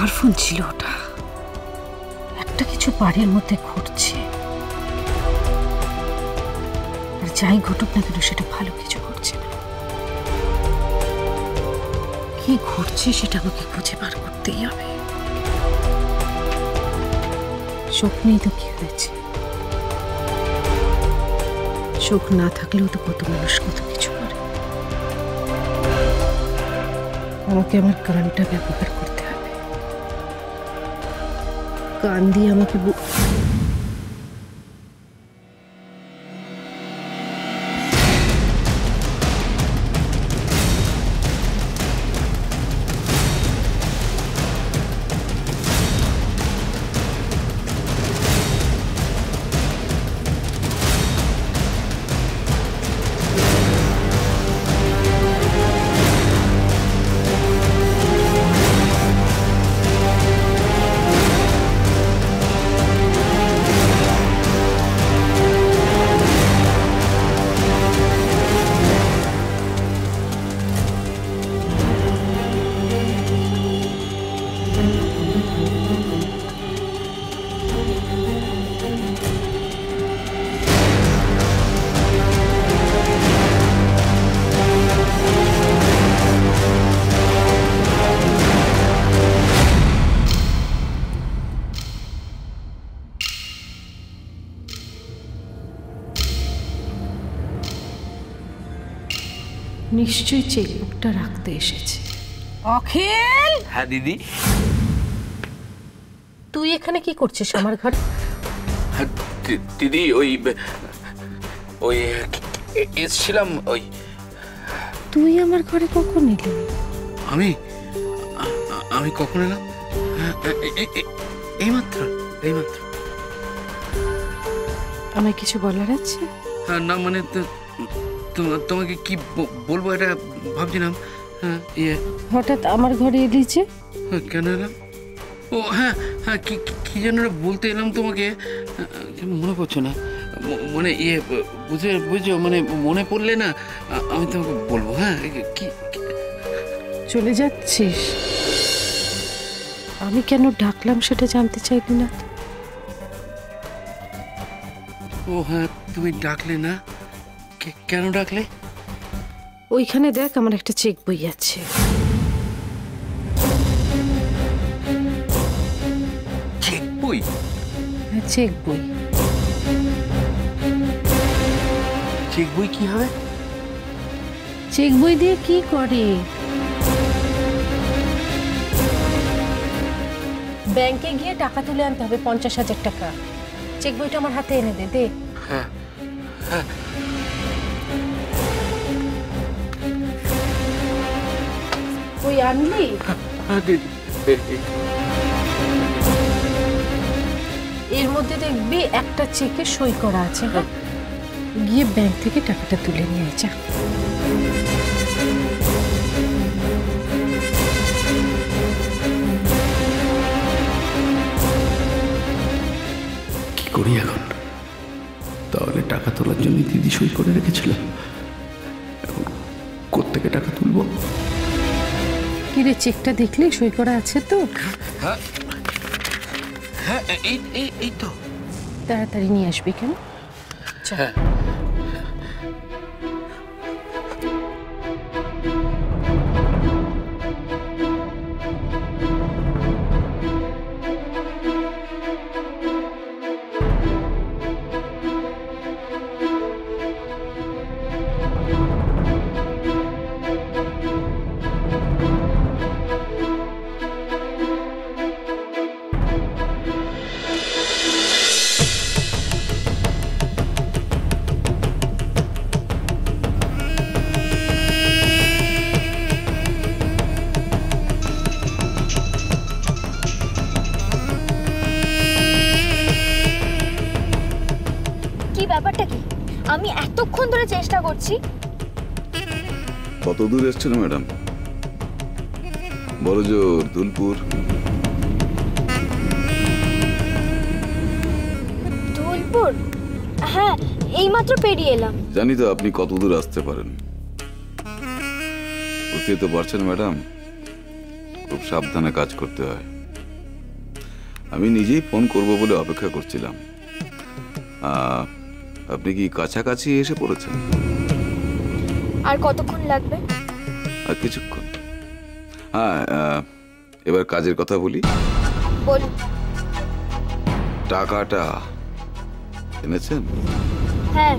কার phone ছিল ওটা? একটা কিছু বাড়ির মধ্যে ঘটছে, আর যাই ঘটুক না কেন সেটা ভালো কিছু ঘটছে না। কি ঘটছে সেটা আমাকে খুঁজে বার করতেই হবে। শোক নেই তো কি হয়েছে? শোক না থাকলেও তো কত মানুষ কত কিছু করে। আমাকে আমার কানটা ব্যবহার করতে হবে। কান দিয়ে আমাকে নিশ্চয়ই চেকবুকটা রাখতে এসেছে। অখিল! হ্যাঁ দিদি। তুই এখানে কি করছিস আমার ঘরে? দিদি ওই এসছিলাম ওই। তুই আমার ঘরে কখন এলি? আমি কখন এলাম? এইমাত্র। আমায় কিছু বলার আছে? না মানে তোমাকে কি বলবো এটা ভাবছিলাম। হঠাৎ আমার ঘরে এলি যে? কেন এলাম? ও হ্যাঁ, কি যেন বলতে এলাম তোমাকে, মনে পড়ছে না। মানে বুঝছো মানে মনে পড়লে না আমি তোমাকে বলবো। হ্যাঁ কি চলে যাচ্ছিস? আমি কেন ডাকলাম সেটা জানতে চাইলি না? ও হ্যাঁ, তুমি ডাকলে না? কেন ডাকলে? ওইখানে দেখ, আমার একটা চেক বই আছে। চেক বই? হ্যাঁ, চেক বই। চেক বই কি হবে? চেক বই দিয়ে কি করে? ব্যাংকে গিয়ে টাকা তুলে আনতে হবে 50,000 টাকা। চেক বইটা আমার হাতে এনে দে। দে। হ্যাঁ। ওই আনলি? এর মধ্যে দেখবি একটা চেকে সই করা আছে। হ্যাঁ, গিয়ে ব্যাংক থেকে টাকাটা তুলে নিয়ে যা। কি করি এখন? তাহলে টাকা তোলার জন্য দিদি সই করে রেখেছিল, এখন কোত্থেকে টাকা তুলবো? কিরে, চেকটা দেখলি সই করা আছে তো? হ্যাঁ, এই তো। তাড়াতাড়ি নিয়ে আসবি কেন? হ্যাঁ। ব্যাপারটা কি? আমি এতক্ষণ ধরে চেষ্টা করছি। কত দূর এসেছেন ম্যাডাম? বড়জোর, দুলপুর। দুলপুর? হ্যাঁ, এইমাত্র পেরিয়ে এলাম। জানি তো আপনি কত দূর আসতে পারেন। বুঝতে তো পারছেন ম্যাডাম, খুব সাবধানে কাজ করতে হয়। আমি নিজেই ফোন করব বলে অপেক্ষা করছিলাম। আপনি কি কাছাকাছি এসে পড়েছেন? আর কতক্ষণ লাগবে? আর কিছুক্ষণ। হ্যাঁ, এবার কাজের কথা বলি। বলুন। টাকাটা এনেছেন? হ্যাঁ,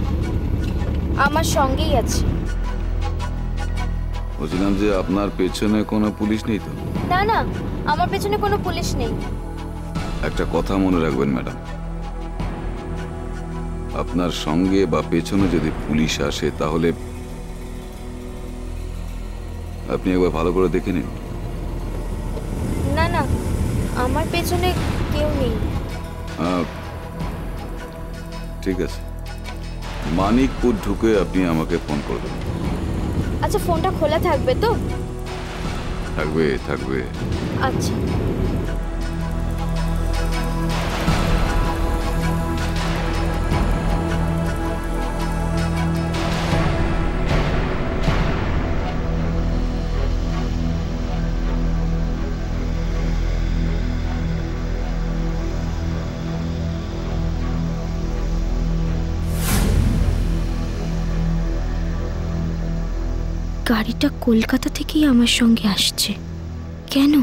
আমার সঙ্গেই আছে। বলছিলাম যে আপনার পেছনে কোনো পুলিশ নেই তো? না না, আমার পেছনে কোনো পুলিশ নেই। একটা কথা মনে রাখবেন ম্যাডাম, আপনার সঙ্গে বা পেছনে যদি পুলিশ আসে তাহলে আপনি একবার ভালো করে দেখে নিন। না না, আমার পেছনে কেউ নেই। ঠিক আছে, মানিকপুর ঢুকে আপনি আমাকে ফোন করবেন। আচ্ছা, ফোনটা খোলা থাকবে তো? থাকবে থাকবে। আচ্ছা। গাড়িটা কলকাতা থেকেই আমার সঙ্গে আসছে কেন?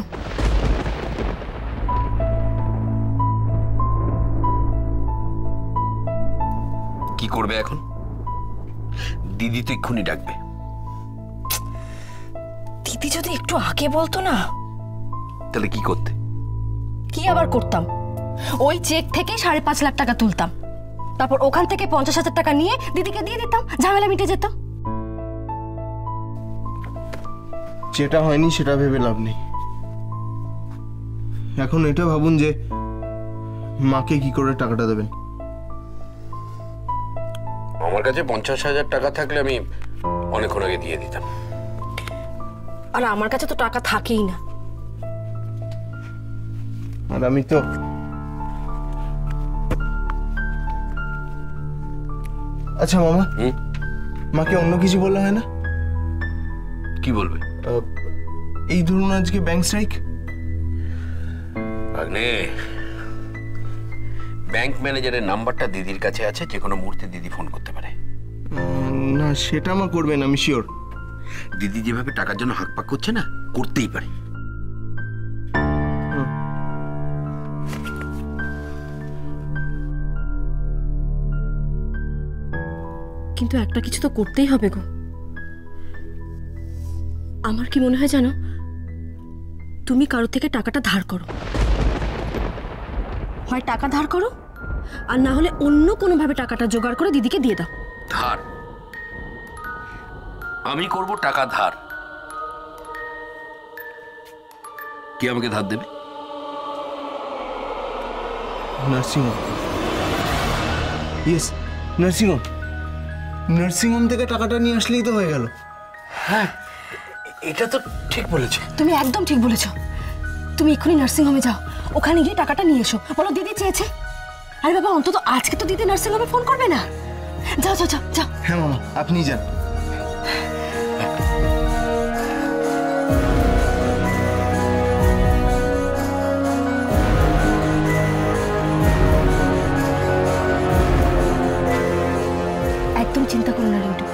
কি করবে এখন? দিদি তো এক্ষুনি ডাকবে। দিদি যদি একটু আগে বলতো না। তাহলে কি করতে? কি আবার করতাম? ওই চেক থেকে 5.5 লাখ টাকা তুলতাম, তারপর ওখান থেকে 50,000 টাকা নিয়ে দিদিকে দিয়ে দিতাম, ঝামেলা মিটে যেত। যেটা হয়নি সেটা ভেবে লাভ নেই। এখন এটা ভাবুন যে মাকে কি করে টাকাটা দেবেন। আমার কাছে 50,000 টাকা থাকলে আমি অনেকক্ষণ আগে দিয়ে দিতাম। আর আমার কাছে তো টাকা থাকেই না। আর আমি তো আচ্ছা মামা, মাকে অন্য কিছু বললে হয় না? কি বলবে? এই ধরুন আজকে ব্যাংক স্ট্রাইক। আগ্নে, ব্যাংক ম্যানেজারের নাম্বারটা দিদির কাছে আছে, যে কোনো মুহূর্তে দিদি ফোন করতে পারে। না, সেটা আমার করবেন, আমি শিওর। দিদি যেভাবে টাকার জন্য হাঁকপাক করছে না, করতেই পারে। কিন্তু একটা কিছু তো করতেই হবে গো। আমার কি মনে হয় জানো, তুমি কারো থেকে টাকাটা ধার করো। হয় টাকা ধার করো, আর না হলে অন্য কোনোভাবে টাকাটা জোগাড় করে দিদিকে দিয়ে দাও। ধার? আমি করব টাকা ধার? কে আমাকে ধার দেবে? নার্সিংহোম। Yes, nursing home. নার্সিংহোম থেকে টাকাটা নিয়ে আসলেই তো হয়ে গেল। হ্যাঁ, এটা তো ঠিক বলেছো। তুমি একদম ঠিক বলেছো। তুমি এক্ষুনি নার্সিংহোমে যাও, ওখানে গিয়ে টাকাটা নিয়ে এসো, বলো দিদি চেয়েছে। আরে বাবা, অন্তত আজকে তো দিদি নার্সিংহোমে ফোন করবে না। যাও যাও যাও যাও। হ্যাঁ মামা, আপনি যান। একদম চিন্তা করো না রিন্টু,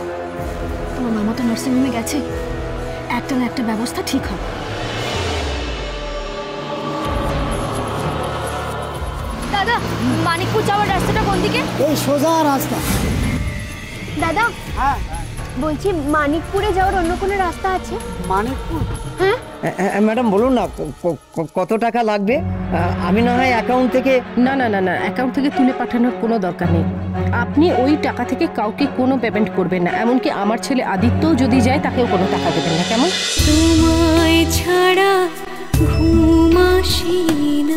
তোমার মামা তো নার্সিংহোমে গেছে, একটা না একটা ব্যবস্থা ঠিক হবে। দাদা, মানিকপুর যাওয়ার রাস্তাটা কোন দিকে? এই সোজা রাস্তা। দাদা, বলছি মানিকপুরে যাওয়ার অন্য কোনো রাস্তা আছে? মানিকপুর? হ্যাঁ। ম্যাডাম বলুন না কত টাকা লাগবে? আমি না হয় অ্যাকাউন্ট থেকে। না না না না, অ্যাকাউন্ট থেকে তুলে পাঠানোর কোনো দরকার নেই। আপনি ওই টাকা থেকে কাউকে কোনো পেমেন্ট করবেন না, এমনকি আমার ছেলে আদিত্যও যদি যায় তাকেও কোনো টাকা দেবেন না, কেমন? তোমায় ছাড়া ঘুম আসে না।